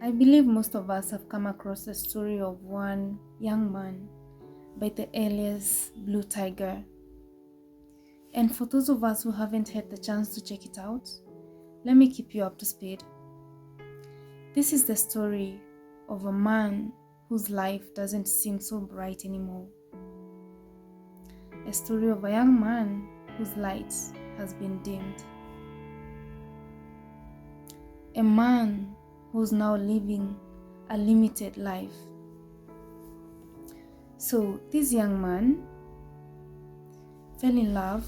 I believe most of us have come across the story of one young man by the alias Blue Tiger. And for those of us who haven't had the chance to check it out, let me keep you up to speed. This is the story of a man whose life doesn't seem so bright anymore. A story of a young man whose light has been dimmed. A man who's now living a limited life. So this young man fell in love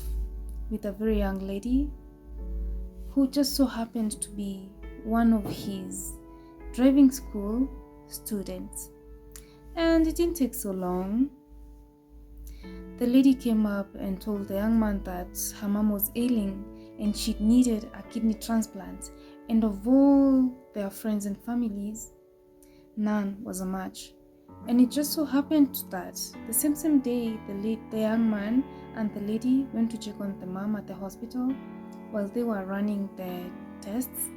with a very young lady who just so happened to be one of his driving school students. And it didn't take so long. The lady came up and told the young man that her mom was ailing and she needed a kidney transplant. And of all their friends and families, none was a match. And it just so happened that the same day, the young man and the lady went to check on the mom at the hospital while they were running the tests.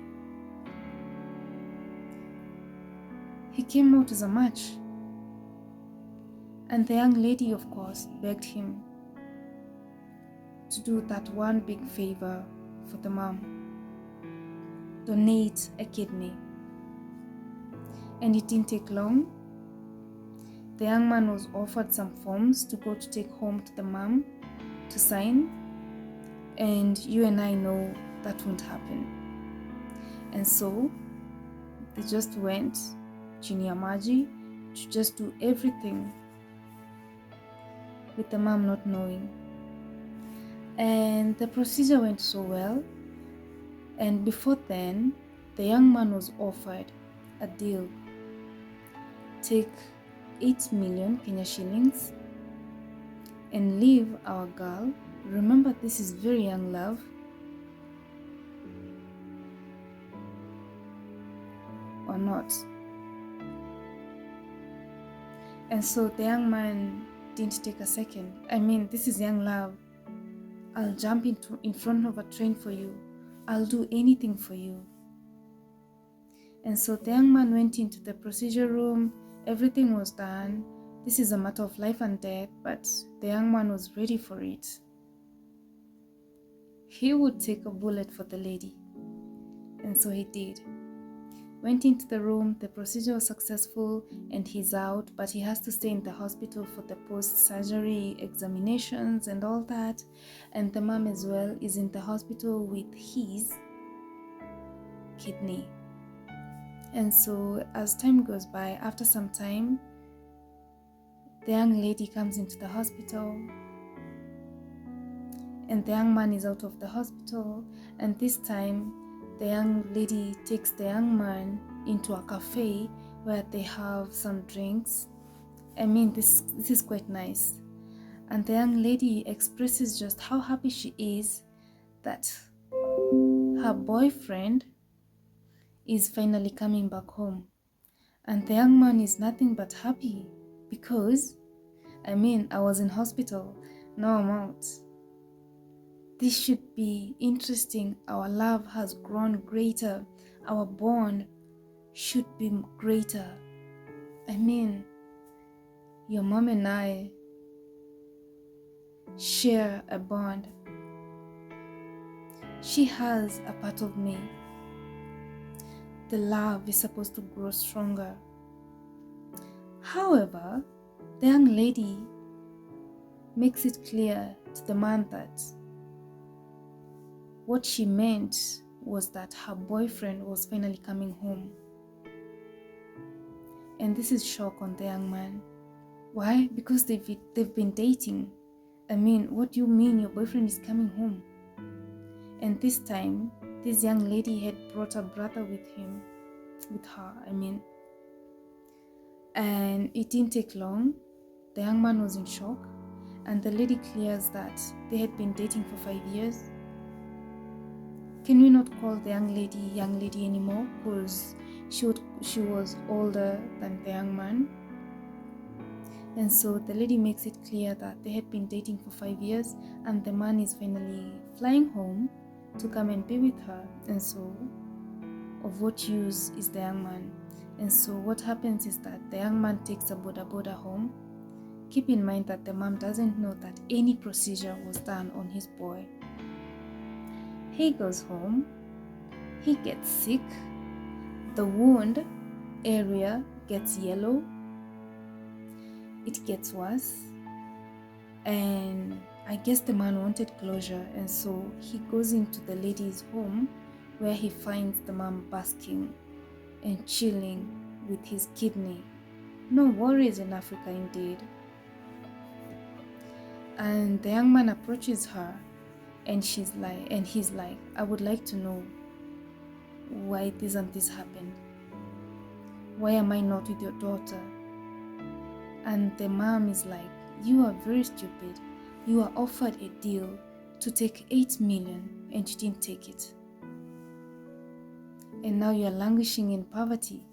He came out as a match. And the young lady, of course, begged him to do that one big favor for the mom. Donate a kidney. And it didn't take long. The young man was offered some forms to go to take home to the mom to sign. And you and I know that won't happen. And so they just went chini ya maji to just do everything with the mom not knowing. And the procedure went so well. And before then, the young man was offered a deal. Take 8 million Kenya shillings and leave our girl. Remember, this is very young love. Or not. And so the young man didn't take a second. I mean, this is young love. I'll jump in front of a train for you. I'll do anything for you. And so the young man went into the procedure room. Everything was done. This is a matter of life and death, but the young man was ready for it. He would take a bullet for the lady. And so he did. Went into the room, the procedure was successful, and he's out, but he has to stay in the hospital for the post-surgery examinations and all that. And the mom as well is in the hospital with his kidney. And so as time goes by, after some time, the young lady comes into the hospital, and the young man is out of the hospital, and this time, the young lady takes the young man into a cafe where they have some drinks. I mean, this is quite nice. And the young lady expresses just how happy she is that her boyfriend is finally coming back home. And the young man is nothing but happy because, I mean, I was in hospital, now I'm out. This should be interesting. Our love has grown greater. Our bond should be greater. I mean, your mom and I share a bond. She has a part of me. The love is supposed to grow stronger. However, the young lady makes it clear to the man that what she meant was that her boyfriend was finally coming home. And this is shock on the young man. Why? Because they've been dating. I mean, what do you mean your boyfriend is coming home? And this time, this young lady had brought a brother with her. And it didn't take long. The young man was in shock. And the lady clears that they had been dating for 5 years. Can we not call the young lady anymore? Because she was older than the young man. And so the lady makes it clear that they had been dating for 5 years and the man is finally flying home to come and be with her. And so, of what use is the young man? And so what happens is that the young man takes a boda boda home. Keep in mind that the mom doesn't know that any procedure was done on his boy. He goes home, he gets sick, the wound area gets yellow, it gets worse, and I guess the man wanted closure, and so he goes into the lady's home where he finds the mom basking and chilling with his kidney. No worries in Africa indeed. And the young man approaches her and he's like, I would like to know why this and this happened. Why am I not with your daughter? And the mom is like, you are very stupid. You are offered a deal to take 8 million and you didn't take it. And now you are languishing in poverty.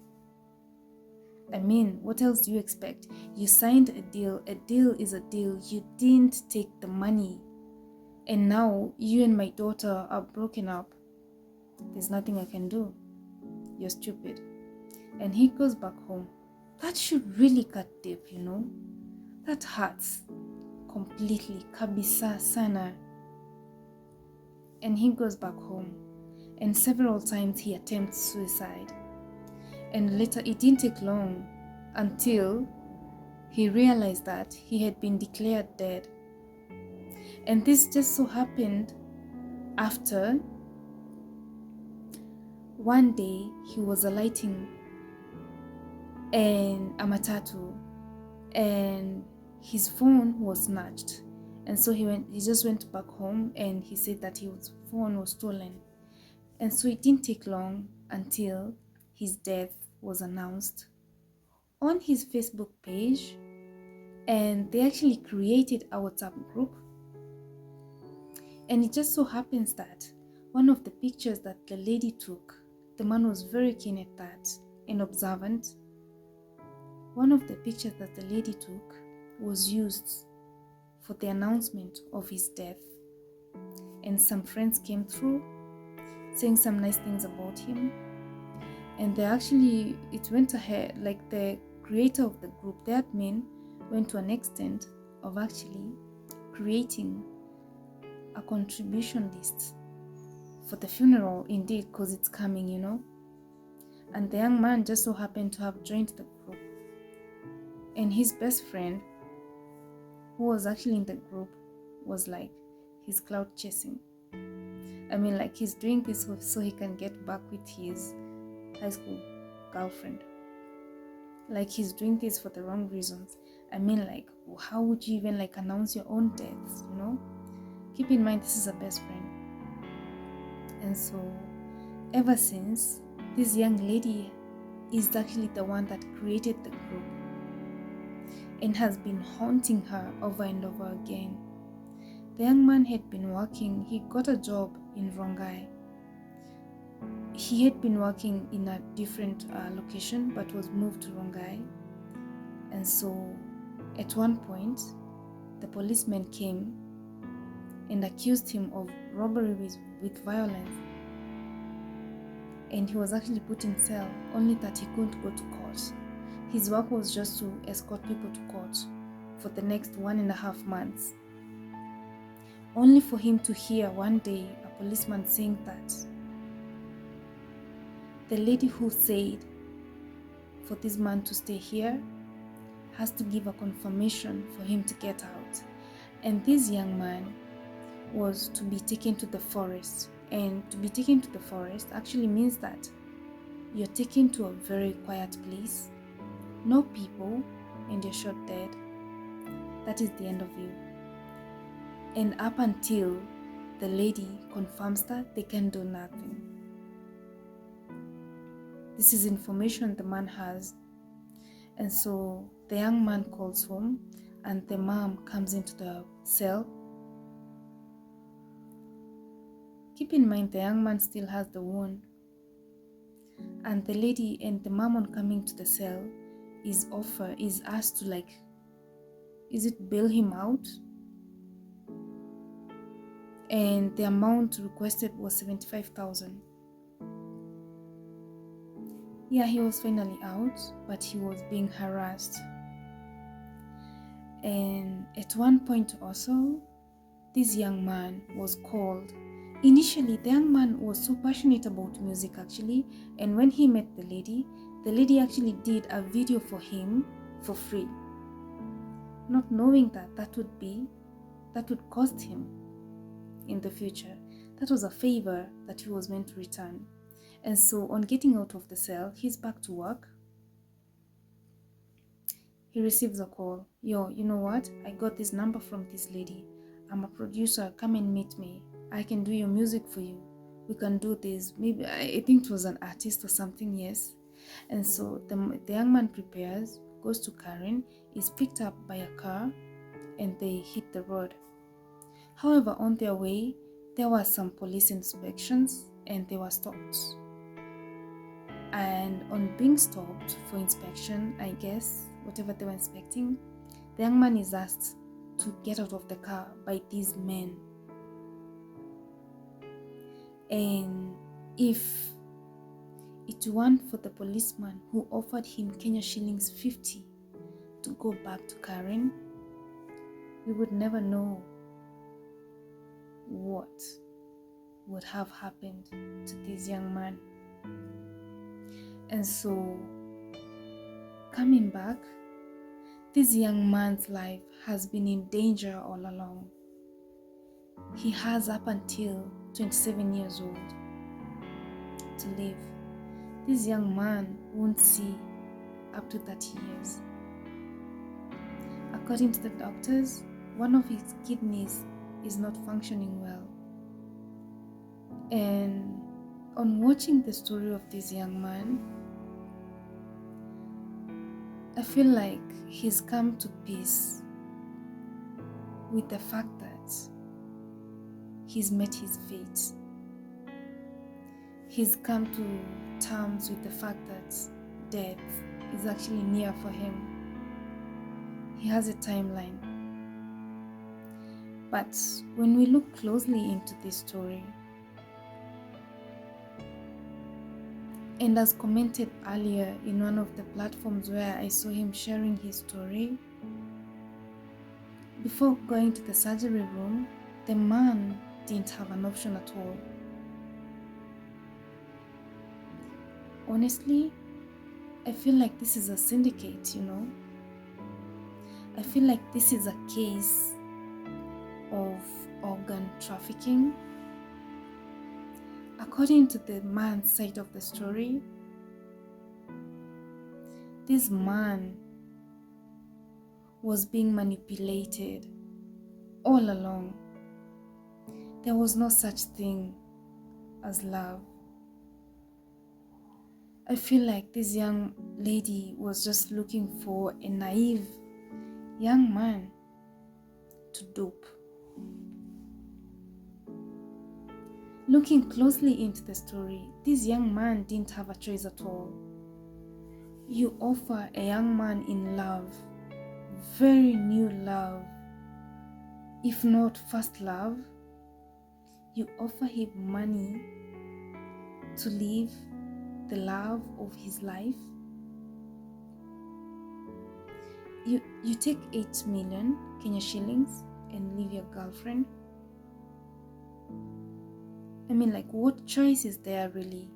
I mean, what else do you expect? You signed a deal. A deal is a deal. You didn't take the money. And now you and my daughter are broken up. There's nothing I can do. You're stupid. And he goes back home. That should really cut deep, you know? That hurts completely. Kabisa sana. And he goes back home. And several times he attempts suicide. And later, it didn't take long until he realized that he had been declared dead. And this just so happened after one day he was alighting in a matatu and his phone was snatched. And so he just went back home and he said that his phone was stolen. And so it didn't take long until his death was announced on his Facebook page, and they actually created a WhatsApp group. And it just so happens that one of the pictures that the lady took, the man was very keen at that and observant. One of the pictures that the lady took was used for the announcement of his death. And some friends came through saying some nice things about him. And it went ahead, like the creator of the group, the admin, went to an extent of actually creating a contribution list for the funeral, indeed, because it's coming, you know. And the young man just so happened to have joined the group. And his best friend, who was actually in the group, was like, he's cloud chasing. I mean, like, he's doing this so he can get back with his high school girlfriend. Like, he's doing this for the wrong reasons. I mean, like, how would you even like announce your own deaths, you know? Keep in mind, this is a best friend. And so ever since, this young lady is actually the one that created the group and has been haunting her over and over again. The young man had been working, he got a job in Rongai. He had been working in a different location but was moved to Rongai. And so at one point, the policeman came and accused him of robbery with violence. And he was actually put in cell, only that he couldn't go to court. His work was just to escort people to court for the next 1.5 months. Only for him to hear one day a policeman saying that the lady who said for this man to stay here has to give a confirmation for him to get out. And this young man was to be taken to the forest. And to be taken to the forest actually means that you're taken to a very quiet place, no people, and you're shot dead. That is the end of you. And up until the lady confirms that, they can do nothing. This is information the man has. And so the young man calls home and the mom comes into the cell. Keep in mind, the young man still has the wound. And the lady and the mom, on coming to the cell, is asked to, like, is it bail him out? And the amount requested was 75,000. Yeah, he was finally out, but he was being harassed. And at one point also, this young man was called. Initially, the young man was so passionate about music actually, and when he met the lady actually did a video for him for free, not knowing that that would cost him in the future. That was a favor that he was meant to return. And so on getting out of the cell, he's back to work. He receives a call. Yo, you know what? I got this number from this lady. I'm a producer. Come and meet me. I can do your music for you. We can do this. Maybe I think it was an artist or something, yes. And so the young man prepares, goes to Karen, is picked up by a car, and they hit the road. However, on their way, there were some police inspections and they were stopped. And on being stopped for inspection, I guess, whatever they were inspecting, the young man is asked to get out of the car by these men. And if it weren't for the policeman who offered him Kenya shillings 50 to go back to Karen, we would never know what would have happened to this young man. And so, coming back, this young man's life has been in danger all along. He has up until 27 years old to live. This young man won't see up to 30 years. According to the doctors, one of his kidneys is not functioning well. And on watching the story of this young man, I feel like he's come to peace with the fact that he's met his fate. He's come to terms with the fact that death is actually near for him. He has a timeline. But when we look closely into this story, and as commented earlier in one of the platforms where I saw him sharing his story, before going to the surgery room, the man didn't have an option at all. Honestly, I feel like this is a syndicate, I feel like this is a case of organ trafficking. According to the man's side of the story, this man was being manipulated all along. There was no such thing as love. I feel like this young lady was just looking for a naive young man to dupe. Looking closely into the story, this young man didn't have a choice at all. You offer a young man in love, very new love, if not first love, you offer him money to live the love of his life. You take 8 million Kenya shillings and leave your girlfriend. I mean, like, what choice is there really?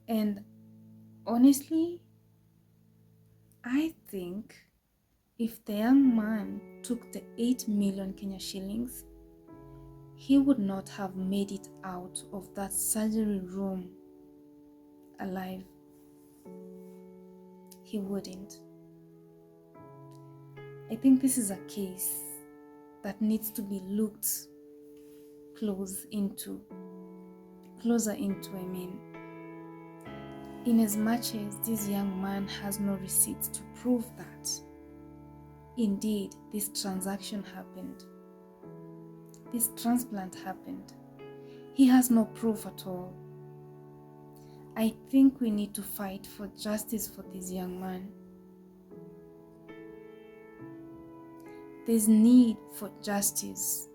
And honestly, I think if the young man took the 8 million Kenya shillings, he would not have made it out of that surgery room alive. He wouldn't. I think this is a case that needs to be looked closer into, in as much as this young man has no receipts to prove that indeed this transaction happened, this transplant happened. He has no proof at all. I think we need to fight for justice for this young man. There's need for justice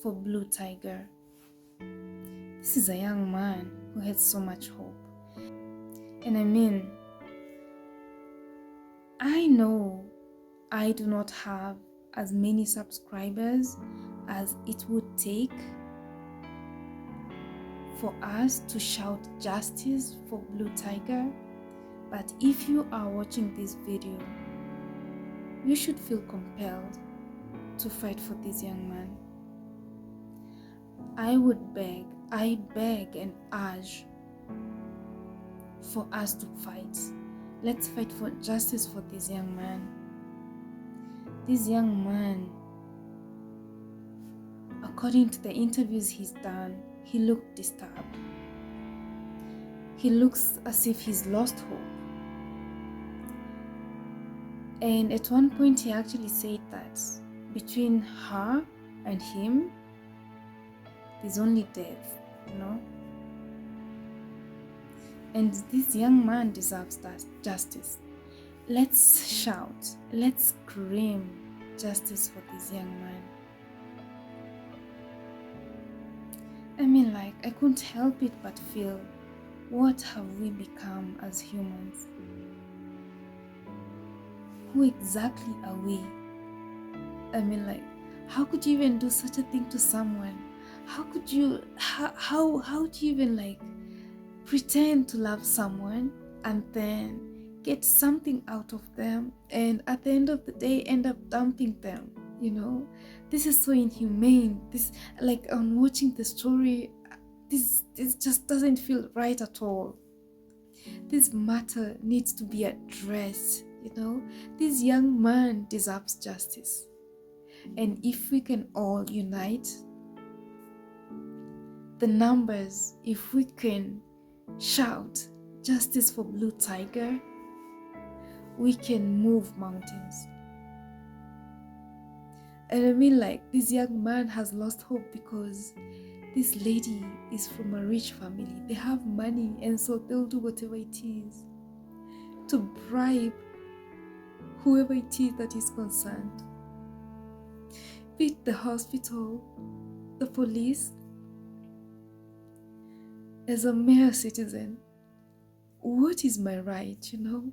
for Blue Tiger. This is a young man who had so much hope. And I mean, I know I do not have as many subscribers as it would take for us to shout justice for Blue Tiger, but if you are watching this video, you should feel compelled to fight for this young man. I beg and urge for us to fight. Let's fight for justice for this young man. This young man, according to the interviews he's done, he looked disturbed. He looks as if he's lost hope. And at one point he actually said that between her and him, there's only death, you know? And this young man deserves that justice. Let's shout, let's scream justice for this young man. I mean, like, I couldn't help it but feel, what have we become as humans? Who exactly are we? I mean, like, how could you even do such a thing to someone? How could you, how do you even, like, pretend to love someone and then get something out of them and at the end of the day end up dumping them, you know? This is so inhumane. This, like, on watching the story, this just doesn't feel right at all. This matter needs to be addressed, you know? This young man deserves justice. And if we can all unite, the numbers, if we can shout justice for Blue Tiger, we can move mountains. And I mean, like, this young man has lost hope because this lady is from a rich family. They have money, and so they'll do whatever it is to bribe whoever it is that is concerned. Be it the hospital, the police. As a mere citizen, what is my right, you know?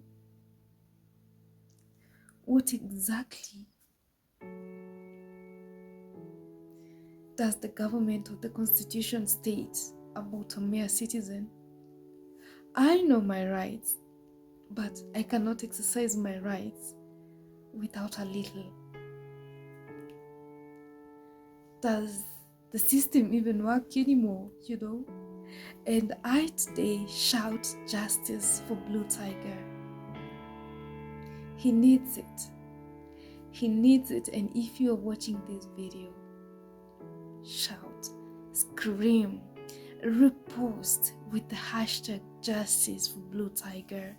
What exactly does the government or the constitution state about a mere citizen? I know my rights, but I cannot exercise my rights without a little. Does the system even work anymore, you know? And I today shout justice for Blue Tiger. He needs it. He needs it. And if you are watching this video, shout, scream, repost with the hashtag justice for Blue Tiger.